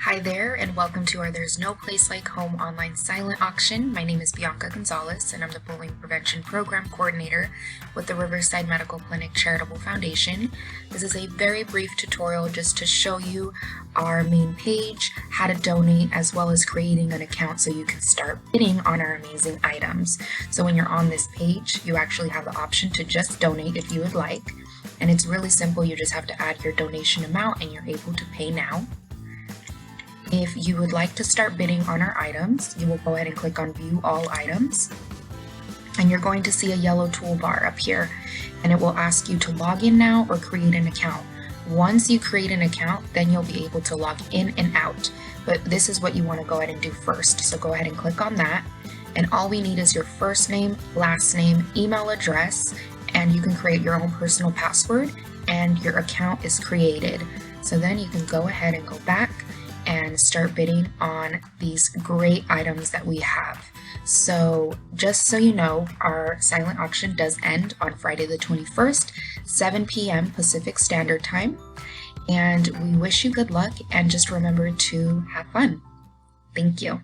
Hi there, and welcome to our There's No Place Like Home online silent auction. My name is Bianca Gonzalez, and I'm the Bullying Prevention Program Coordinator with the Riverside Medical Clinic Charitable Foundation. This is a very brief tutorial just to show you our main page, how to donate, as well as creating an account so you can start bidding on our amazing items. So when you're on this page, you actually have the option to just donate if you would like. And it's really simple. You just have to add your donation amount and you're able to pay now. If you would like to start bidding on our items, you will go ahead and click on View All Items. And you're going to see a yellow toolbar up here. And it will ask you to log in now or create an account. Once you create an account, then you'll be able to log in and out. But this is what you want to go ahead and do first. So go ahead and click on that. And all we need is your first name, last name, email address, and you can create your own personal password and your account is created. So then you can go ahead and go back and start bidding on these great items that we have. So just so you know, our silent auction does end on Friday the 21st, 7 p.m. Pacific Standard Time. And we wish you good luck and just remember to have fun. Thank you.